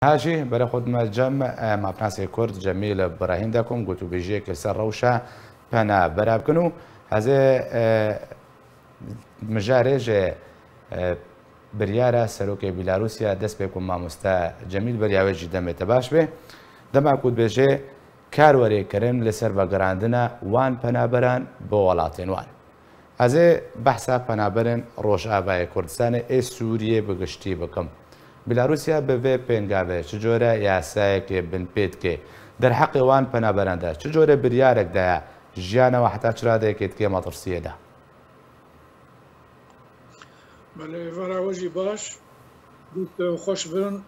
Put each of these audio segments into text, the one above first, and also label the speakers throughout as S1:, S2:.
S1: هاجي برا خود ما جمع مع بناسي كرد جميل ابراهيم داكم قلتوا بيجيك السر روشة بنا برا بكنو هذا مجارج بريارة سروك بيلاروسيا دست بكم مع مستا جميل برياوي جدا متباش به دما كود بيجي كاروري كرن لسر بقراندنا وان بنابران بولاتين وان هذا بحثا بنابرن روش آبای کردستان ای سوریه بگشتی بکم بلاروسیا به وی پنگاوه چجوره یاسای که بن پیت که در حق وان بنابرنده چجوره بریارک ده جیانا و حتی چراده که تکی مطرسیه ده
S2: بله وراوجی باش دوست خوش برن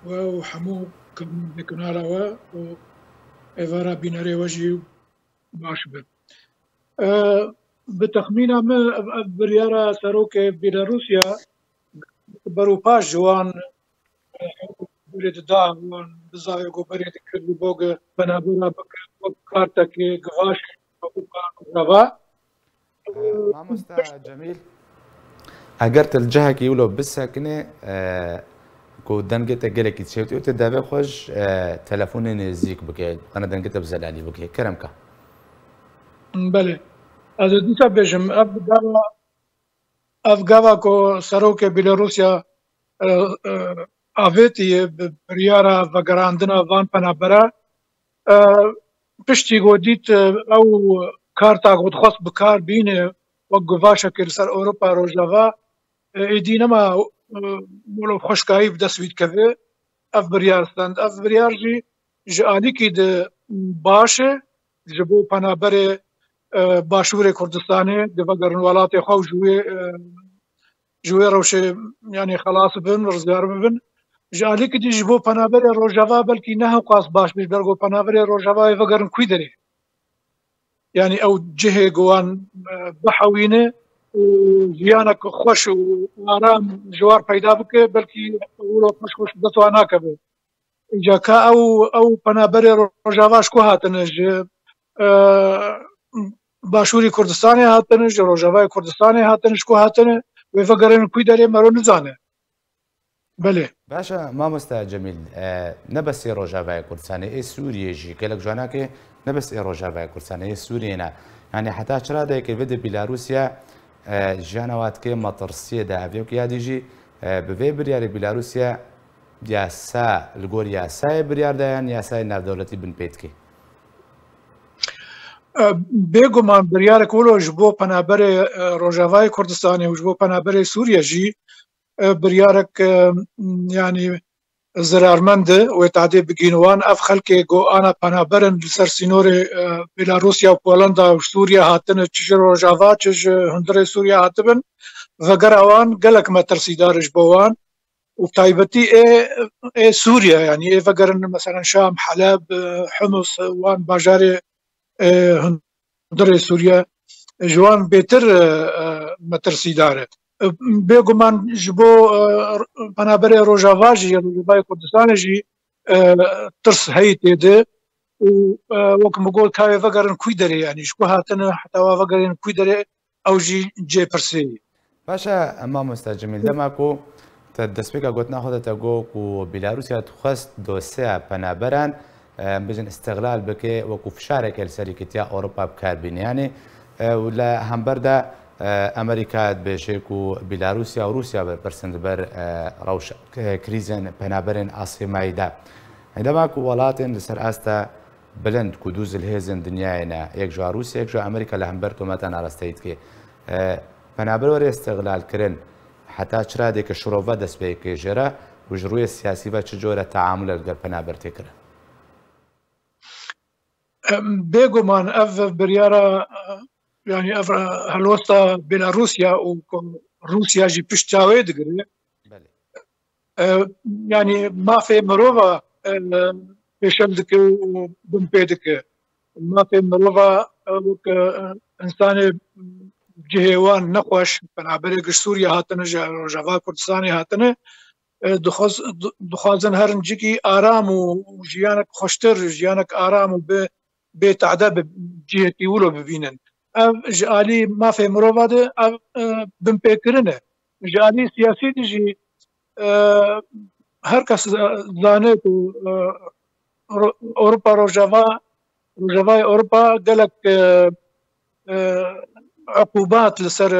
S2: و حمو کنارا و ایوارا بیناره وجی باش بر بتخمينه من بريارة سروك بيلاروسيا بروباش جوان بريد داغوان بزايقو بريد كردو بوغ بنابورا بكارتك غواش روا
S1: ماموستا جميل اگرت الجهه کی ولو بسکنه کو دنگت گلکی تشوت او تدابه خوش تلفون نزیک بکه انا دنگت بزلالي بکه کرمکا
S2: بله از دیسا بجم افغاوا کو سروک بيلاروسيا آویتی بریارا و گراندنا وان پنابرا پشتی گودیت او کارتا گود خواست بکار بینه و گواشا که سر اوروپا روجاوا ایدینما مولو خوشکایی بدسوید که اف بریارستند اف بریار جی آلی که ده باشه جبو پنابر باشور کردستانه ده وگرن ولات خو جوی روشه يعني خلاص بن رزقار بن جالك دي جبو پنابر روجاوا بلكي نه قاس باش بيش برغو پنابر روجاوا يفقرن كويدري يعني او جهه جوان بحوينه وجيانك خوش وارام جوار پیدا بك بلكي ولو خوش دتوانا كبه جاكا او پنابر روجاوا شكو هاتنج باشوری کردستانی هاتنج روجاوا کردستانی هاتنج شكو هاتنه ويفقرن كويدري مرو نزانه بله
S1: باشا ماموستا جميل نبس روجاوا كردستاني اي سوريا جي كلك جواناكي نبس روجاوا كردستاني اي سوريا يعني حتى شرا ديك بده بيلاروسيا جانوات كي مطرسيه ده افيوك ياديجي بفي بريار بيلاروسيا ياسا الغور ياسا بريار ديان ياسا نار دولتي بن بيتكي
S2: بيغمان بريار كولو جبو پنابر روجاوا كردستاني وجبو پنابر سوريا جي بريارك يعني زرارمند وتعدي بجينوان اف خلكي جو انا بنابرن سر سينوري بيلاروسيا وبولندا وسوريا هاتن تشجر روجافا تش هندري سوريا هاتبن فقراوان قالك ما ترسيدارج بوان وبتايبتي اي سوريا يعني اي فقرن مثلا شام حلب حمص وان باجاري هندري سوريا جوان بيتر ما ترسيدارت بيغمان جبو پنابر روجاوا جي روجاوا كردستان جي ترس هيتي ده وكم بقول كاي فقرن كويدري يعني شكو هاتنا حتى فقرن كويدري او جي برسي
S1: باشا اما مستجمل دماكو تدسبيكا قلت ناخذ تاغو كو بيلاروسيا تخص دوسيا پنابران بجن استغلال بكي وكو فشارك السريكتيا اوروبا بكاربين يعني ولا همبردا امريكا بشيكو بيلاروسيا وروسيا برسند بر روش كريزن بنابرن اسيمايدا عندما ولاتن لسر استا بلند كدوز الهيزن دنيانا يك جو روسيا يك جو امريكا لهمبرتو متن ارستيت كي بنابر ور استغلال كرن حتى شرادك شروفا دسبيك جرا وجروي السياسي با چجوره تعامل الگر بنابر تكر
S2: بيغمان اف بريارا يعني هالوسطى بيلاروسيا وروسيا جي بيشتاوي دغري يعني ما في مروفا بيشلدك وبنبيدك ما في مروفا انسان جهوان نقوش بنعبر سوريا هاتنا جافا كردستاني هاتنا دخوازن هرنجيكي ارام وجيانك خوشتر جيانك ارام بتعدى بجهتي ولو ببينن جالي ما في مروفا بمبيكرنه جالي سياسي تجي هەر کەس زانێت و ئەوروپا ڕۆژاوای ئەوروپا gelek عقوبات لەسەر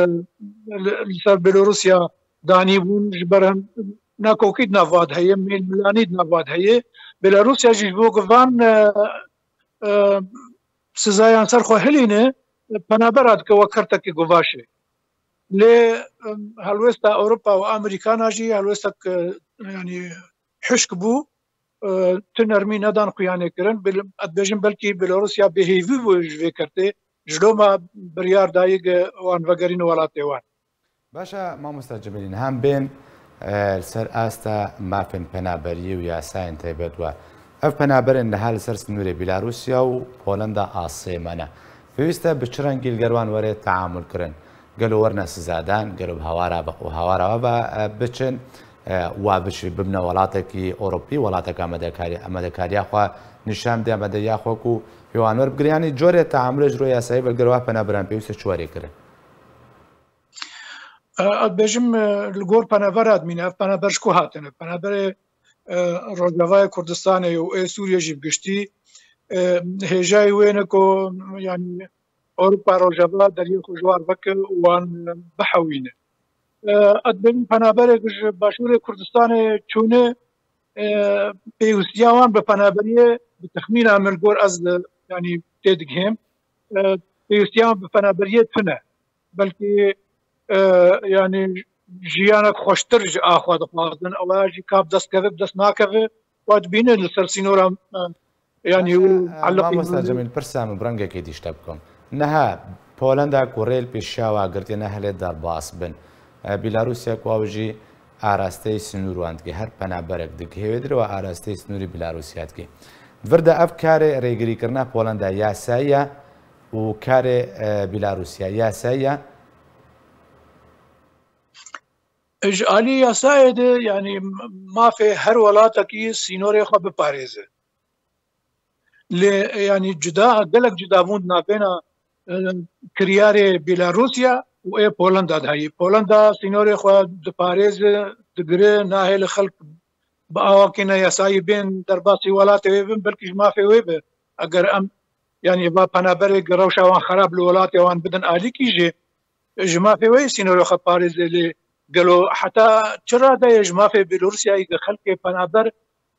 S2: بێلۆروسیا دانی بوون ji ber nakokît navad heye mêlmilanî navad heye Bêlarusya jî ji bo givan sizayan ser xwe hilîne penabera dike wek kertekî guvaşê lê helwesta Ewropa û Amerîkana jî helwestek yanî hişk bû tu nermî nedan xuyanê kirin dibêjin belkî Bêlarusya bêhêvî bû ji vê kertê ji doma biryar dayî wan vegerîn welatê wan.
S1: باشە مامۆستا جەمیلین هەم بێن سەر ئاستا مافên penaberiyê û yasayên taybet we ev penaberên niha li ser sinûrê Bîlarûsya û Polanda asê me ne pêwîst e bi çi rengî li ger wan were teamûl kirin gelo werne sizadan gelo bi hewara we biçin wa bişî bibne welatekî Ewropî welateka amedekariya xwe nîşan bide amedeyya xwe ku pêwanwer bigire yanî corê teamûlê ji ro yasayî belger wa penaberan pêwîst e çi werê kirin
S2: bêjim li gor penabera dimîne ev penaber ji ku hatine penaberê Rojavayê Kurdistanê û ê Sûriye jî giştî hêjayê wê ne ku yanî Ewropa Rojava deriyê xwe ji war veke wan bihewîne bêjim penaberek ji Başûrê Kurdistanê çûne pêwîstiya wan bi penaberiyê bi texmîna min gor ez yanî tê digihêm pêwîstiya wan bi penaberiyê tune belkî yanî jiyanek xweştir ji axwe dixwazin ew jî kap destkeve bi dest nakeve we dibîne li ser sînora yanî
S1: مامۆستا جەمیل پرسا min rengekê dî tişte bikim niha Polanda ku rêl pêşiya wa girtiye nehelê derbas bin Bîlarûsya ku ew jî arasteyê sinûr wan dike her penaberek dikihêvêdir û arasteyê sinûrî Bîlarûsya dike vir de ev karê rêgirîkirina Polanda yasayî ye û karê Bîlarûsya yasayî ye
S2: ji alî yasayê de yanî mafê her welatekî sînorê xwe biparêze lê yanî gelek cudabûn navbêna kiryarê Bîlarûsya û ê Polanda de heye Polanda sînorê xwe diparêze digire nahê li xelk bi awakîne yasayî bên derbasî welatê wê bin belkî ji mafê wê be eger em yanî va penaberê rewşa wan xerab li welatê wan bidin alîkî jê ji mafê wê sînorê xwe parêze lê gelo heta çira daye ji mafê Bêlorusyayê ge xelkê penaber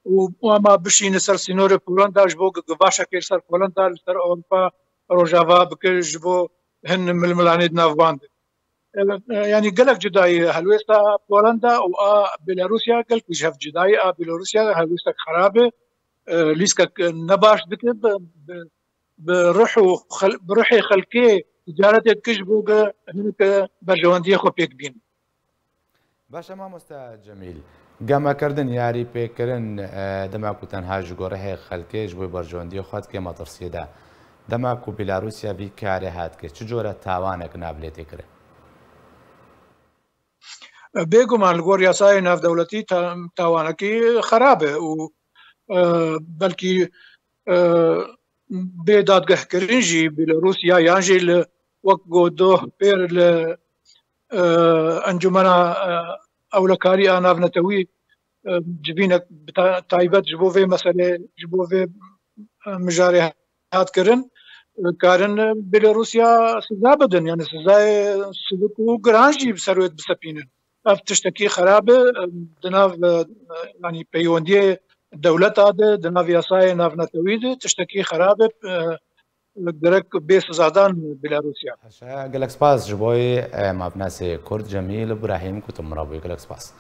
S2: û ama bişîne ser sînorê Polanda ji bo givaşekê ser Polanda li ser Ewropa Rojava bike ji bo hin milmilanê navban de yanî gelek cudayî helwêsta Polanda û a Bêlarûsya gelek ji hev cudayî a Bêlarûsya helwêstek xerab e lîskek ne baş dike bi ruhê xelkê ticaretê dike ji bo hineke berjewendiyê xwe pêk bînin
S1: باشە مامۆستا جەمیل گەمەکردن یاری پێکردن دەماکو تەنها ji گۆڕهەیە خەلکێ ji بۆی بەرژەوەندیی خۆت کێ مەترسیەدا دەماکو Bîlarûsya vî karê hatike çi cۆرە tawanek nabilê têkire
S2: bêguman li gor yasayê navdewletî tawanekî xerab e û belkî bê dadgehkirin jî Bîlarûsya yan jî li wek godoh pêr li encumena ewlekarî a navnetewî civînek taybet ji bo vê meselê ji bo vê mijarê hatkirin karin Bêlarûsya siza bidin yani sizayê sidik û giran jî bi ser wê bisepînin ev tiştekî xerab e di nav yanî peywendiyê dewleta de di nav yasayê navnetewî de tiştekî xerab e gerek bê sizadan Bêlarûsya
S1: gelek spas ji bo mavnasê Kurd Cemîl İbrahîm ku tu mirabûyî gelek spas